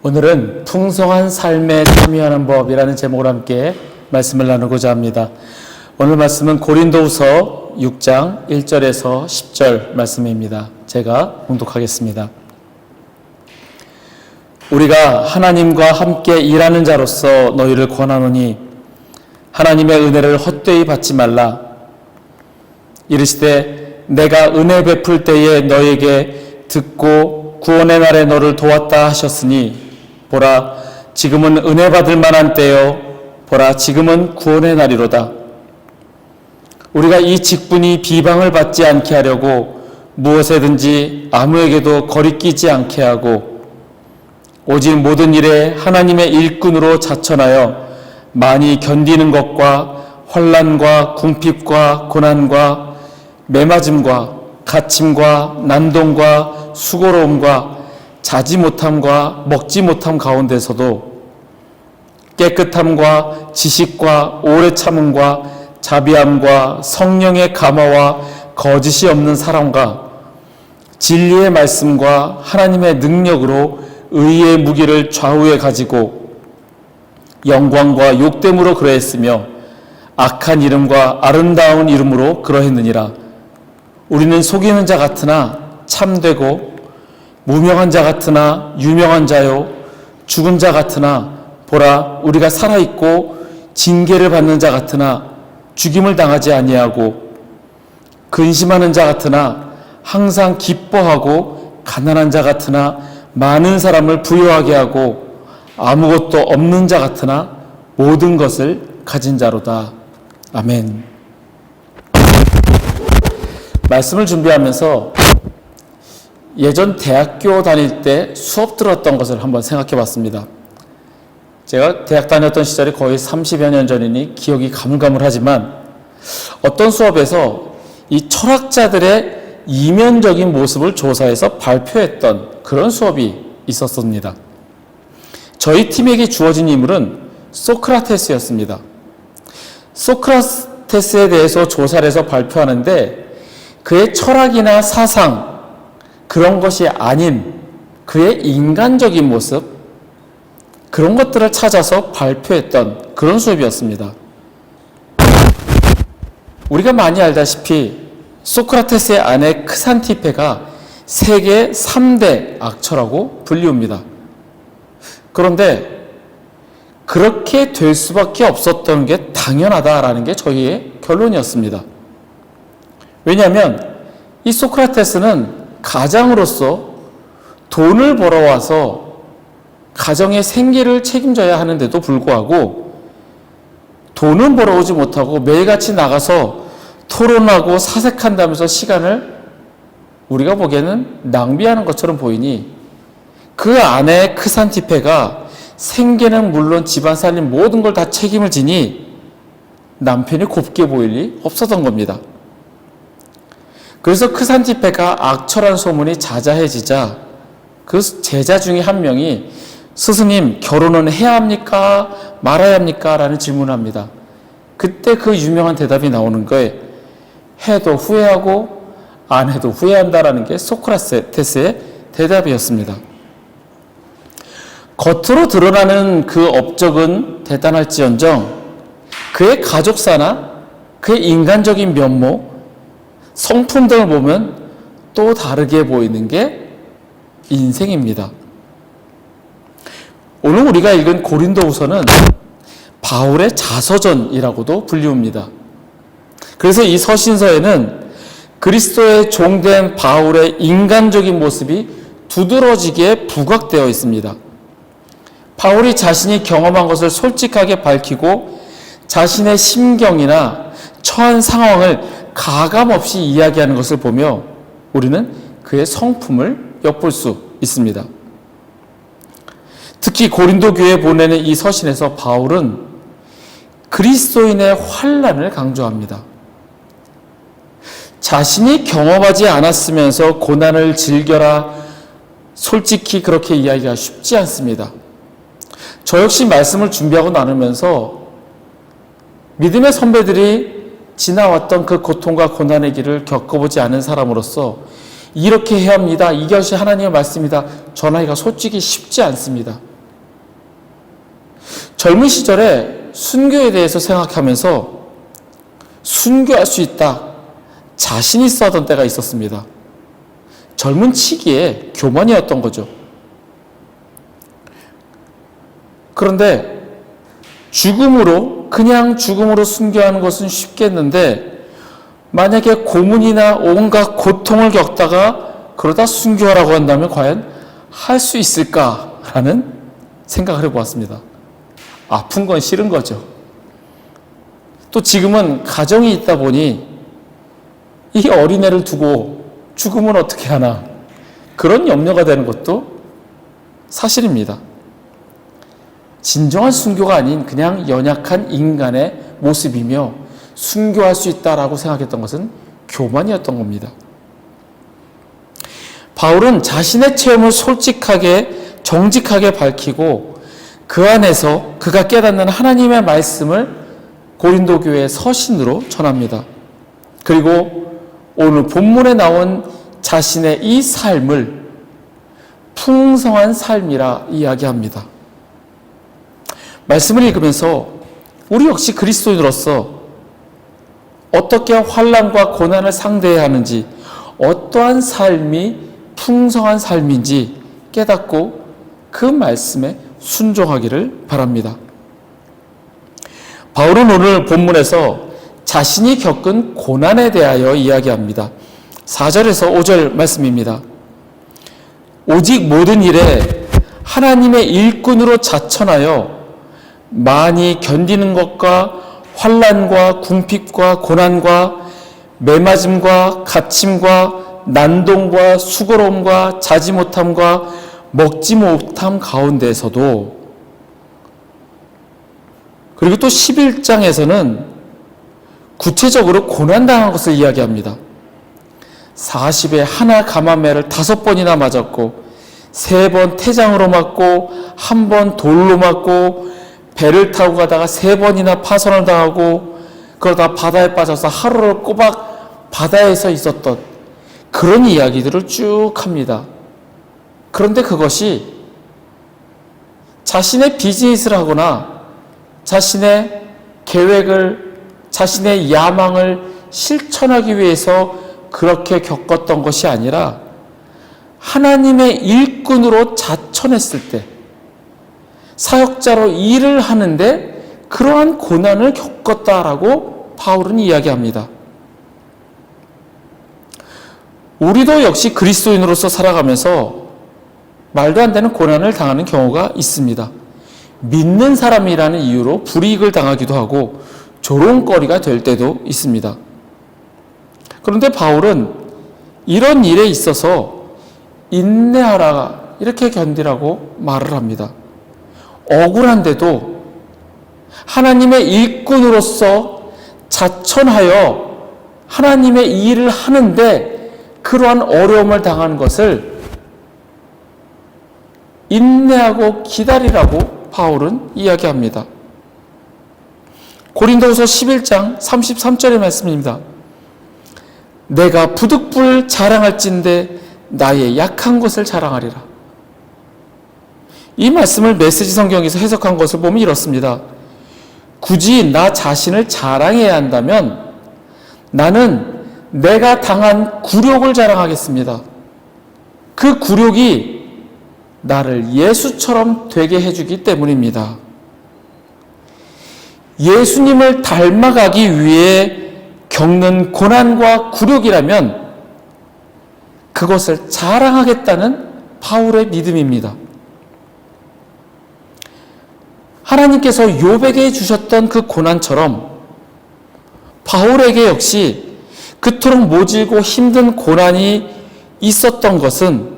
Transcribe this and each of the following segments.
오늘은 풍성한 삶에 참여하는 법이라는 제목으로 함께 말씀을 나누고자 합니다. 오늘 말씀은 고린도후서 6장 1절에서 10절 말씀입니다. 제가 봉독하겠습니다. 우리가 하나님과 함께 일하는 자로서 너희를 권하노니 하나님의 은혜를 헛되이 받지 말라. 이르시되 내가 은혜 베풀 때에 너에게 듣고 구원의 날에 너를 도왔다 하셨으니 보라 지금은 은혜 받을 만한 때요 보라 지금은 구원의 날이로다. 우리가 이 직분이 비방을 받지 않게 하려고 무엇에든지 아무에게도 거리끼지 않게 하고 오직 모든 일에 하나님의 일꾼으로 자천하여 많이 견디는 것과 환난과 궁핍과 고난과 매맞음과 갇힘과 난동과 수고로움과 자지 못함과 먹지 못함 가운데서도 깨끗함과 지식과 오래 참음과 자비함과 성령의 감화와 거짓이 없는 사랑과 진리의 말씀과 하나님의 능력으로 의의 무기를 좌우에 가지고 영광과 욕됨으로 그러했으며 악한 이름과 아름다운 이름으로 그러했느니라. 우리는 속이는 자 같으나 참되고 무명한 자 같으나 유명한 자요 죽은 자 같으나 보라 우리가 살아있고 징계를 받는 자 같으나 죽임을 당하지 아니하고 근심하는 자 같으나 항상 기뻐하고 가난한 자 같으나 많은 사람을 부유하게 하고 아무것도 없는 자 같으나 모든 것을 가진 자로다. 아멘. 말씀을 준비하면서 예전 대학교 다닐 때 수업 들었던 것을 한번 생각해 봤습니다. 제가 대학 다녔던 시절이 거의 30여 년 전이니 기억이 가물가물하지만 어떤 수업에서 이 철학자들의 이면적인 모습을 조사해서 발표했던 그런 수업이 있었습니다. 저희 팀에게 주어진 인물은 소크라테스였습니다. 소크라테스에 대해서 조사를 해서 발표하는데 그의 철학이나 사상 그런 것이 아닌 그의 인간적인 모습 그런 것들을 찾아서 발표했던 그런 수업이었습니다. 우리가 많이 알다시피 소크라테스의 아내 크산티페가 세계 3대 악처라고 불리웁니다. 그런데 그렇게 될 수밖에 없었던 게 당연하다라는 게 저희의 결론이었습니다. 왜냐하면 이 소크라테스는 가장으로서 돈을 벌어와서 가정의 생계를 책임져야 하는데도 불구하고 돈은 벌어오지 못하고 매일같이 나가서 토론하고 사색한다면서 시간을 우리가 보기에는 낭비하는 것처럼 보이니 그 아내 크산티페가 생계는 물론 집안 살림 모든 걸 다 책임을 지니 남편이 곱게 보일 리 없었던 겁니다. 그래서 크산티페가 악처란 소문이 자자해지자 그 제자 중에 한 명이 스승님 결혼은 해야 합니까? 말아야 합니까? 라는 질문을 합니다. 그때 그 유명한 대답이 나오는 거예요. 해도 후회하고 안 해도 후회한다라는 게 소크라테스의 대답이었습니다. 겉으로 드러나는 그 업적은 대단할지언정 그의 가족사나 그의 인간적인 면모 성품 등을 보면 또 다르게 보이는 게 인생입니다. 오늘 우리가 읽은 고린도후서는 바울의 자서전이라고도 불리웁니다. 그래서 이 서신서에는 그리스도의 종된 바울의 인간적인 모습이 두드러지게 부각되어 있습니다. 바울이 자신이 경험한 것을 솔직하게 밝히고 자신의 심경이나 처한 상황을 가감없이 이야기하는 것을 보며 우리는 그의 성품을 엿볼 수 있습니다. 특히 고린도 교회에 보내는 이 서신에서 바울은 그리스도인의 환난을 강조합니다. 자신이 경험하지 않았으면서 고난을 즐겨라 솔직히 그렇게 이야기가 쉽지 않습니다. 저 역시 말씀을 준비하고 나누면서 믿음의 선배들이 지나왔던 그 고통과 고난의 길을 겪어보지 않은 사람으로서 이렇게 해야 합니다. 이것이 하나님의 말씀이다. 전하기가 솔직히 쉽지 않습니다. 젊은 시절에 순교에 대해서 생각하면서 순교할 수 있다, 자신 있어 하던 때가 있었습니다. 젊은 치기에 교만이었던 거죠. 그런데 그냥 죽음으로 순교하는 것은 쉽겠는데, 만약에 고문이나 온갖 고통을 겪다가 그러다 순교하라고 한다면 과연 할 수 있을까라는 생각을 해보았습니다. 아픈 건 싫은 거죠. 또 지금은 가정이 있다 보니 이 어린애를 두고 죽으면 어떻게 하나, 그런 염려가 되는 것도 사실입니다. 진정한 순교가 아닌 그냥 연약한 인간의 모습이며 순교할 수 있다라고 생각했던 것은 교만이었던 겁니다. 바울은 자신의 체험을 솔직하게 정직하게 밝히고 그 안에서 그가 깨닫는 하나님의 말씀을 고린도 교회의 서신으로 전합니다. 그리고 오늘 본문에 나온 자신의 이 삶을 풍성한 삶이라 이야기합니다. 말씀을 읽으면서 우리 역시 그리스도인으로서 어떻게 환난과 고난을 상대해야 하는지, 어떠한 삶이 풍성한 삶인지 깨닫고 그 말씀에 순종하기를 바랍니다. 바울은 오늘 본문에서 자신이 겪은 고난에 대하여 이야기합니다. 4절에서 5절 말씀입니다. 오직 모든 일에 하나님의 일꾼으로 자천하여 많이 견디는 것과 환난과 궁핍과 고난과 매맞음과 갇힘과 난동과 수고로움과 자지 못함과 먹지 못함 가운데서도, 그리고 또 11장에서는 구체적으로 고난당한 것을 이야기합니다. 40에 하나 가마매를 5번이나 맞았고 3번 태장으로 맞고 1번 돌로 맞고 배를 타고 가다가 3번이나 파손을 당하고 그러다 바다에 빠져서 하루를 꼬박 바다에서 있었던 그런 이야기들을 쭉 합니다. 그런데 그것이 자신의 비즈니스를 하거나 자신의 계획을, 자신의 야망을 실천하기 위해서 그렇게 겪었던 것이 아니라 하나님의 일꾼으로 자천했을 때, 사역자로 일을 하는데 그러한 고난을 겪었다라고 바울은 이야기합니다. 우리도 역시 그리스도인으로서 살아가면서 말도 안 되는 고난을 당하는 경우가 있습니다. 믿는 사람이라는 이유로 불이익을 당하기도 하고 조롱거리가 될 때도 있습니다. 그런데 바울은 이런 일에 있어서 인내하라, 이렇게 견디라고 말을 합니다. 억울한데도 하나님의 일꾼으로서 자천하여 하나님의 일을 하는데 그러한 어려움을 당하는 것을 인내하고 기다리라고 바울은 이야기합니다. 고린도후서 11장 33절의 말씀입니다. 내가 부득불 자랑할진대 나의 약한 것을 자랑하리라. 이 말씀을 메시지 성경에서 해석한 것을 보면 이렇습니다. 굳이 나 자신을 자랑해야 한다면 나는 내가 당한 굴욕을 자랑하겠습니다. 그 굴욕이 나를 예수처럼 되게 해주기 때문입니다. 예수님을 닮아가기 위해 겪는 고난과 굴욕이라면 그것을 자랑하겠다는 바울의 믿음입니다. 하나님께서 욥에게 주셨던 그 고난처럼 바울에게 역시 그토록 모질고 힘든 고난이 있었던 것은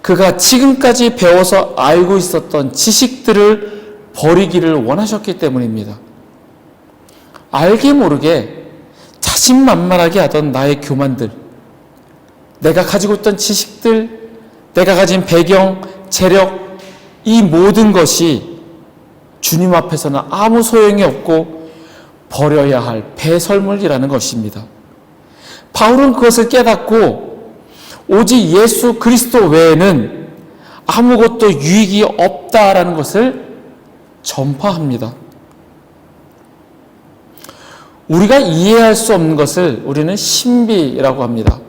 그가 지금까지 배워서 알고 있었던 지식들을 버리기를 원하셨기 때문입니다. 알게 모르게 자신만만하게 하던 나의 교만들, 내가 가지고 있던 지식들, 내가 가진 배경, 재력, 이 모든 것이 주님 앞에서는 아무 소용이 없고 버려야 할 배설물이라는 것입니다. 바울은 그것을 깨닫고 오직 예수 그리스도 외에는 아무것도 유익이 없다라는 것을 전파합니다. 우리가 이해할 수 없는 것을 우리는 신비라고 합니다.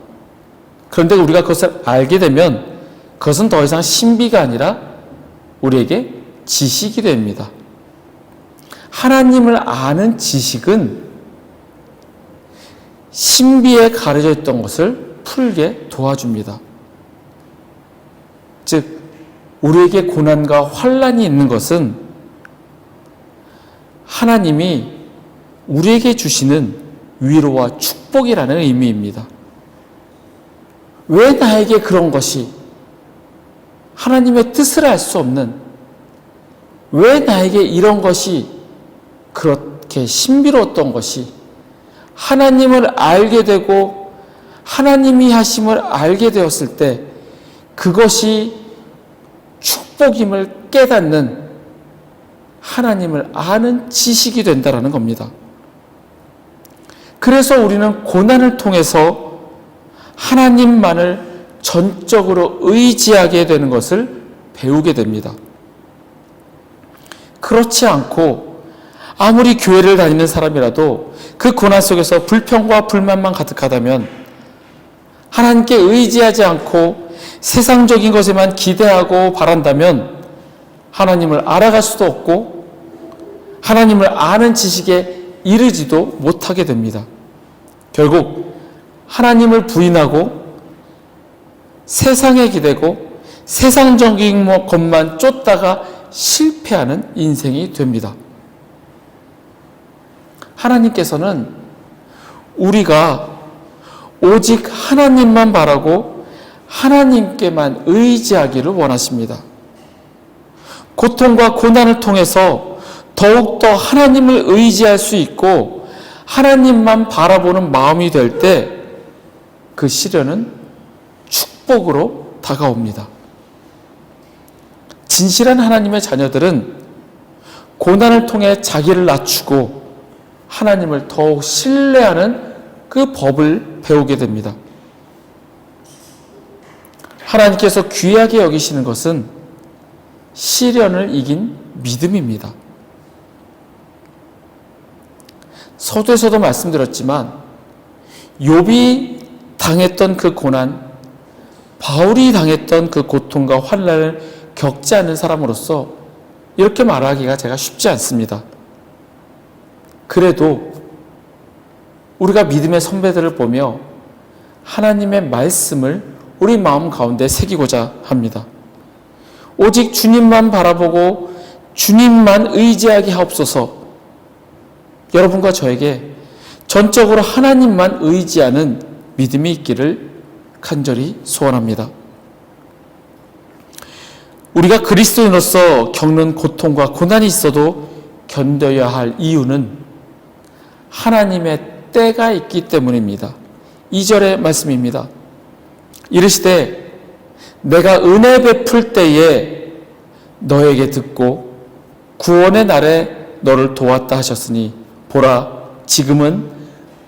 그런데 우리가 그것을 알게 되면 그것은 더 이상 신비가 아니라 우리에게 지식이 됩니다. 하나님을 아는 지식은 신비에 가려져 있던 것을 풀게 도와줍니다. 즉, 우리에게 고난과 환난이 있는 것은 하나님이 우리에게 주시는 위로와 축복이라는 의미입니다. 왜 나에게 그런 것이, 하나님의 뜻을 알 수 없는, 왜 나에게 이런 것이 그렇게 신비로웠던 것이, 하나님을 알게 되고 하나님이 하심을 알게 되었을 때 그것이 축복임을 깨닫는 하나님을 아는 지식이 된다는 겁니다. 그래서 우리는 고난을 통해서 하나님만을 전적으로 의지하게 되는 것을 배우게 됩니다. 그렇지 않고 아무리 교회를 다니는 사람이라도 그 고난 속에서 불평과 불만만 가득하다면, 하나님께 의지하지 않고 세상적인 것에만 기대하고 바란다면 하나님을 알아갈 수도 없고 하나님을 아는 지식에 이르지도 못하게 됩니다. 결국 하나님을 부인하고 세상에 기대고 세상적인 것만 쫓다가 실패하는 인생이 됩니다. 하나님께서는 우리가 오직 하나님만 바라고 하나님께만 의지하기를 원하십니다. 고통과 고난을 통해서 더욱더 하나님을 의지할 수 있고 하나님만 바라보는 마음이 될 때 그 시련은 축복으로 다가옵니다. 진실한 하나님의 자녀들은 고난을 통해 자기를 낮추고 하나님을 더욱 신뢰하는 그 법을 배우게 됩니다. 하나님께서 귀하게 여기시는 것은 시련을 이긴 믿음입니다. 서두에서도 말씀드렸지만 욥이 당했던 그 고난, 바울이 당했던 그 고통과 환난을 겪지 않는 사람으로서 이렇게 말하기가 제가 쉽지 않습니다. 그래도 우리가 믿음의 선배들을 보며 하나님의 말씀을 우리 마음 가운데 새기고자 합니다. 오직 주님만 바라보고 주님만 의지하게 하옵소서. 여러분과 저에게 전적으로 하나님만 의지하는 믿음이 있기를 간절히 소원합니다. 우리가 그리스도인으로서 겪는 고통과 고난이 있어도 견뎌야 할 이유는 하나님의 때가 있기 때문입니다. 2절의 말씀입니다. 이르시되 내가 은혜 베풀 때에 너에게 듣고 구원의 날에 너를 도왔다 하셨으니 보라 지금은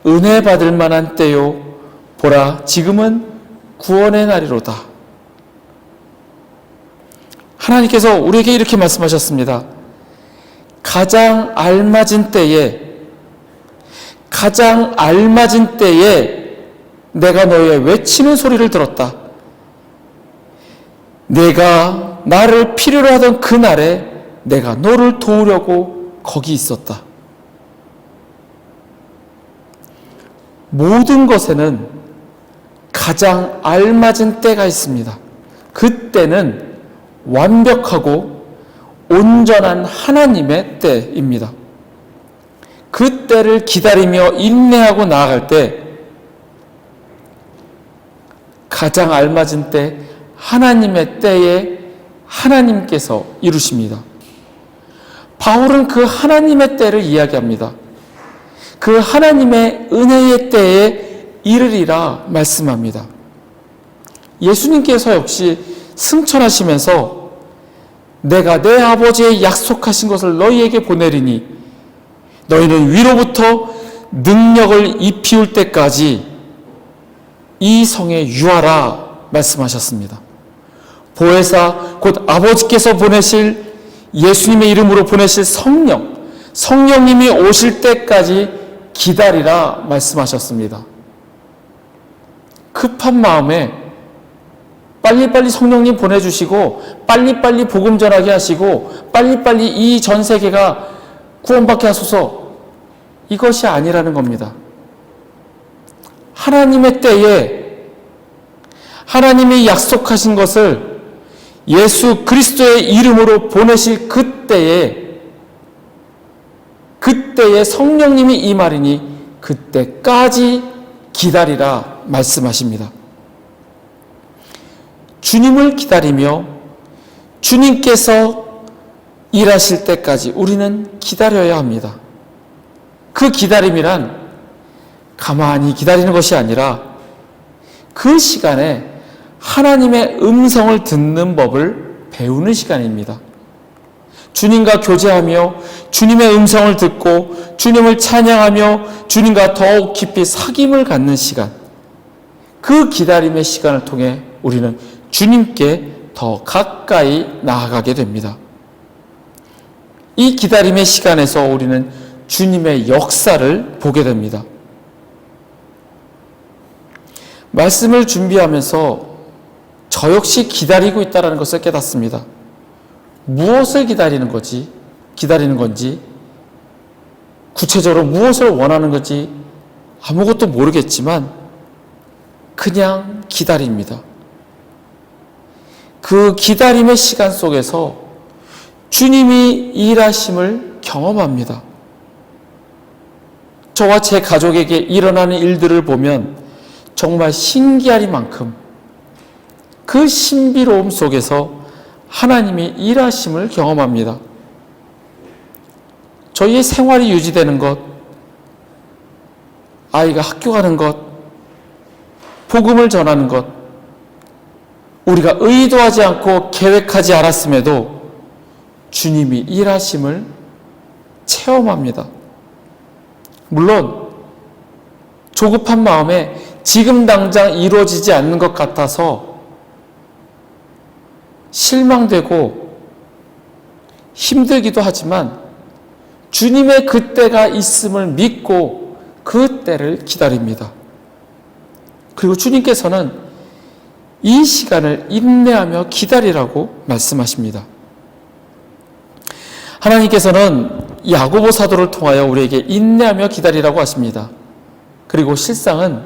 은혜 받을 만한 때요 보라 지금은 구원의 날이로다. 하나님께서 우리에게 이렇게 말씀하셨습니다. 가장 알맞은 때에 내가 너의 외치는 소리를 들었다. 내가 나를 필요로 하던 그날에 내가 너를 도우려고 거기 있었다. 모든 것에는 가장 알맞은 때가 있습니다. 그 때는 완벽하고 온전한 하나님의 때입니다. 그 때를 기다리며 인내하고 나아갈 때 가장 알맞은 때 하나님의 때에 하나님께서 이루십니다. 바울은 그 하나님의 때를 이야기합니다. 그 하나님의 은혜의 때에 이르리라 말씀합니다. 예수님께서 역시 승천하시면서 내가 내 아버지의 약속하신 것을 너희에게 보내리니 너희는 위로부터 능력을 입히울 때까지 이 성에 유하라 말씀하셨습니다. 보혜사 곧 아버지께서 보내실 예수님의 이름으로 보내실 성령님이 오실 때까지 기다리라 말씀하셨습니다. 급한 마음에 빨리빨리 성령님 보내주시고 빨리빨리 복음 전하게 하시고 빨리빨리 이 전 세계가 구원받게 하소서, 이것이 아니라는 겁니다. 하나님의 때에 하나님이 약속하신 것을 예수 그리스도의 이름으로 보내실 그때에 성령님이 임하리니 그때까지 기다리라 말씀하십니다. 주님을 기다리며 주님께서 일하실 때까지 우리는 기다려야 합니다. 그 기다림이란 가만히 기다리는 것이 아니라 그 시간에 하나님의 음성을 듣는 법을 배우는 시간입니다. 주님과 교제하며 주님의 음성을 듣고 주님을 찬양하며 주님과 더욱 깊이 사귐을 갖는 시간, 그 기다림의 시간을 통해 우리는 주님께 더 가까이 나아가게 됩니다. 이 기다림의 시간에서 우리는 주님의 역사를 보게 됩니다. 말씀을 준비하면서 저 역시 기다리고 있다는 것을 깨닫습니다. 무엇을 기다리는 건지, 구체적으로 무엇을 원하는 건지 아무것도 모르겠지만 그냥 기다립니다. 그 기다림의 시간 속에서 주님이 일하심을 경험합니다. 저와 제 가족에게 일어나는 일들을 보면 정말 신기하리만큼 그 신비로움 속에서 하나님이 일하심을 경험합니다. 저희의 생활이 유지되는 것, 아이가 학교 가는 것, 복음을 전하는 것, 우리가 의도하지 않고 계획하지 않았음에도 주님이 일하심을 체험합니다. 물론 조급한 마음에 지금 당장 이루어지지 않는 것 같아서 실망되고 힘들기도 하지만 주님의 그때가 있음을 믿고 그 때를 기다립니다. 그리고 주님께서는 이 시간을 인내하며 기다리라고 말씀하십니다. 하나님께서는 야고보 사도를 통하여 우리에게 인내하며 기다리라고 하십니다. 그리고 실상은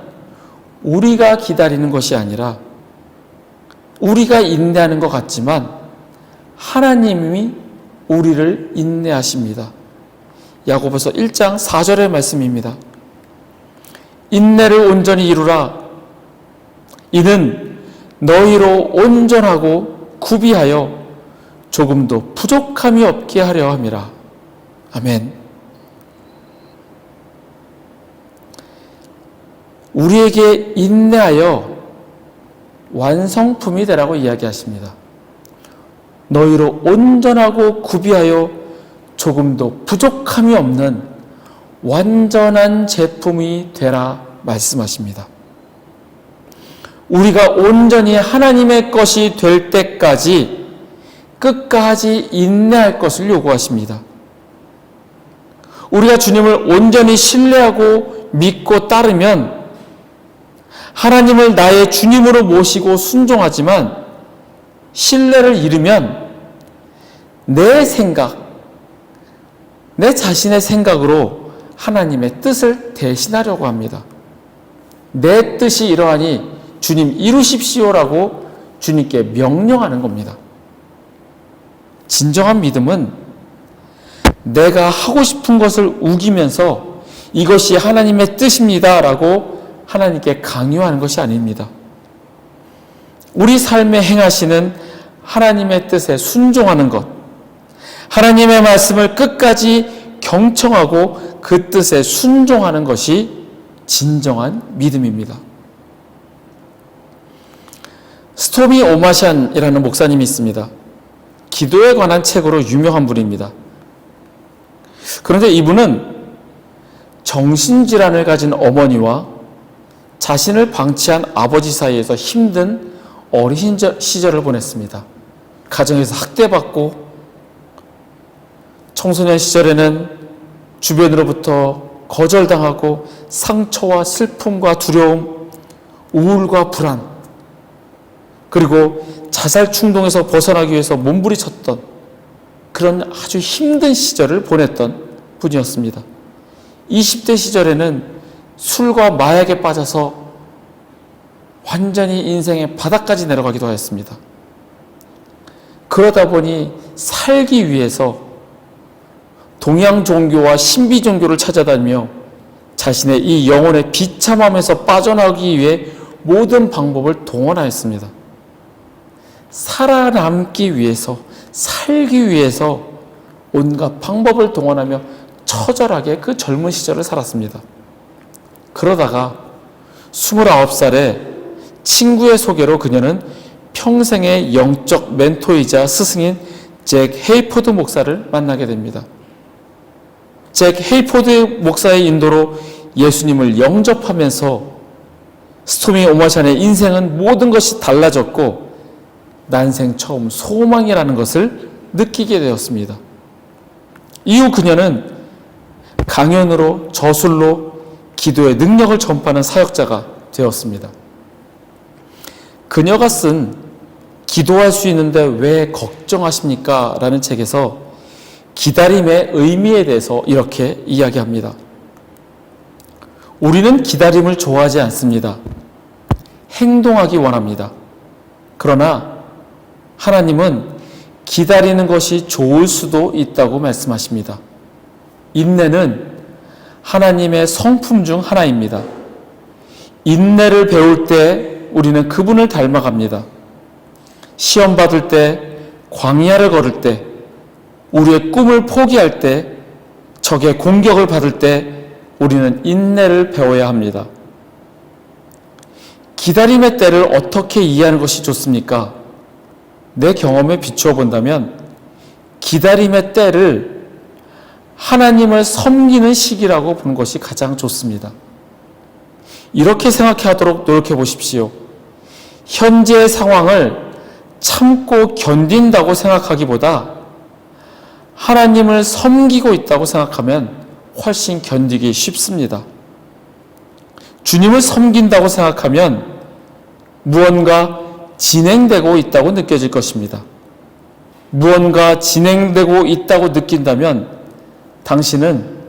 우리가 기다리는 것이 아니라 우리가 인내하는 것 같지만 하나님이 우리를 인내하십니다. 야고보서 1장 4절의 말씀입니다. 인내를 온전히 이루라. 이는 너희로 온전하고 구비하여 조금도 부족함이 없게 하려 함이라. 아멘. 우리에게 인내하여 완성품이 되라고 이야기하십니다. 너희로 온전하고 구비하여 조금도 부족함이 없는 완전한 제품이 되라 말씀하십니다. 우리가 온전히 하나님의 것이 될 때까지 끝까지 인내할 것을 요구하십니다. 우리가 주님을 온전히 신뢰하고 믿고 따르면 하나님을 나의 주님으로 모시고 순종하지만 신뢰를 잃으면 내 생각, 내 자신의 생각으로 하나님의 뜻을 대신하려고 합니다. 내 뜻이 이러하니 주님 이루십시오라고 주님께 명령하는 겁니다. 진정한 믿음은 내가 하고 싶은 것을 우기면서 이것이 하나님의 뜻입니다 라고 하나님께 강요하는 것이 아닙니다. 우리 삶에 행하시는 하나님의 뜻에 순종하는 것, 하나님의 말씀을 끝까지 경청하고 그 뜻에 순종하는 것이 진정한 믿음입니다. 스토미 오마샨이라는 목사님이 있습니다. 기도에 관한 책으로 유명한 분입니다. 그런데 이분은 정신질환을 가진 어머니와 자신을 방치한 아버지 사이에서 힘든 어린 시절을 보냈습니다. 가정에서 학대받고 청소년 시절에는 주변으로부터 거절당하고 상처와 슬픔과 두려움, 우울과 불안, 그리고 자살 충동에서 벗어나기 위해서 몸부림쳤던 그런 아주 힘든 시절을 보냈던 분이었습니다. 20대 시절에는 술과 마약에 빠져서 완전히 인생의 바닥까지 내려가기도 하였습니다. 그러다 보니 살기 위해서 동양 종교와 신비 종교를 찾아다니며 자신의 이 영혼의 비참함에서 빠져나오기 위해 모든 방법을 동원하였습니다. 살아남기 위해서, 살기 위해서 온갖 방법을 동원하며 처절하게 그 젊은 시절을 살았습니다. 그러다가 29살에 친구의 소개로 그녀는 평생의 영적 멘토이자 스승인 잭 헤이포드 목사를 만나게 됩니다. 잭 헤이포드 목사의 인도로 예수님을 영접하면서 스토미 오마샨의 인생은 모든 것이 달라졌고 난생 처음 소망이라는 것을 느끼게 되었습니다. 이후 그녀는 강연으로 저술로 기도의 능력을 전파하는 사역자가 되었습니다. 그녀가 쓴 기도할 수 있는데 왜 걱정하십니까? 라는 책에서 기다림의 의미에 대해서 이렇게 이야기합니다. 우리는 기다림을 좋아하지 않습니다. 행동하기 원합니다. 그러나 하나님은 기다리는 것이 좋을 수도 있다고 말씀하십니다. 인내는 하나님의 성품 중 하나입니다. 인내를 배울 때 우리는 그분을 닮아갑니다. 시험 받을 때, 광야를 걸을 때, 우리의 꿈을 포기할 때, 적의 공격을 받을 때 우리는 인내를 배워야 합니다. 기다림의 때를 어떻게 이해하는 것이 좋습니까? 내 경험에 비추어 본다면 기다림의 때를 하나님을 섬기는 시기라고 보는 것이 가장 좋습니다. 이렇게 생각하도록 노력해 보십시오. 현재의 상황을 참고 견딘다고 생각하기보다 하나님을 섬기고 있다고 생각하면 훨씬 견디기 쉽습니다. 주님을 섬긴다고 생각하면 무언가 진행되고 있다고 느껴질 것입니다. 무언가 진행되고 있다고 느낀다면 당신은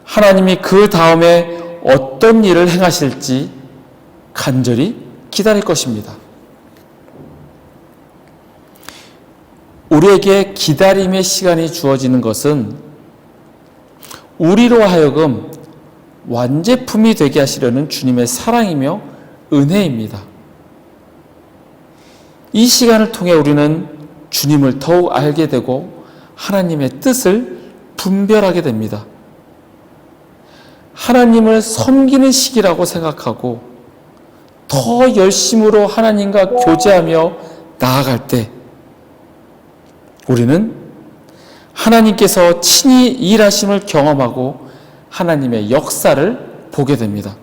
하나님이 그 다음에 어떤 일을 행하실지 간절히 기다릴 것입니다. 우리에게 기다림의 시간이 주어지는 것은 우리로 하여금 완제품이 되게 하시려는 주님의 사랑이며 은혜입니다. 이 시간을 통해 우리는 주님을 더욱 알게 되고 하나님의 뜻을 분별하게 됩니다. 하나님을 섬기는 시기라고 생각하고 더 열심으로 하나님과 교제하며 나아갈 때 우리는 하나님께서 친히 일하심을 경험하고 하나님의 역사를 보게 됩니다.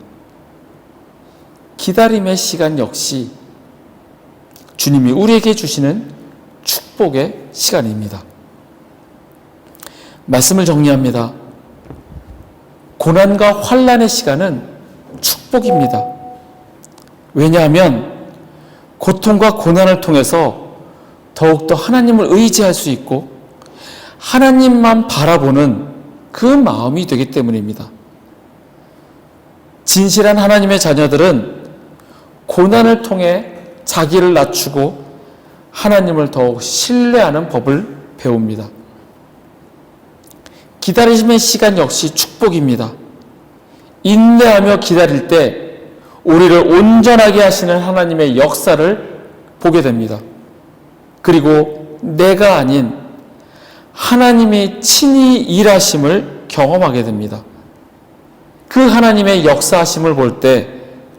기다림의 시간 역시 주님이 우리에게 주시는 축복의 시간입니다. 말씀을 정리합니다. 고난과 환난의 시간은 축복입니다. 왜냐하면 고통과 고난을 통해서 더욱더 하나님을 의지할 수 있고 하나님만 바라보는 그 마음이 되기 때문입니다. 진실한 하나님의 자녀들은 고난을 통해 자기를 낮추고 하나님을 더욱 신뢰하는 법을 배웁니다. 기다림의 시간 역시 축복입니다. 인내하며 기다릴 때 우리를 온전하게 하시는 하나님의 역사를 보게 됩니다. 그리고 내가 아닌 하나님이 친히 일하심을 경험하게 됩니다. 그 하나님의 역사하심을 볼 때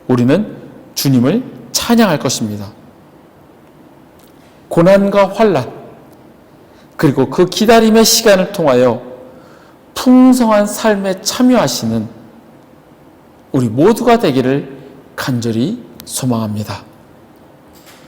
우리는 주님을 찬양할 것입니다. 고난과 환난 그리고 그 기다림의 시간을 통하여 풍성한 삶에 참여하시는 우리 모두가 되기를 간절히 소망합니다.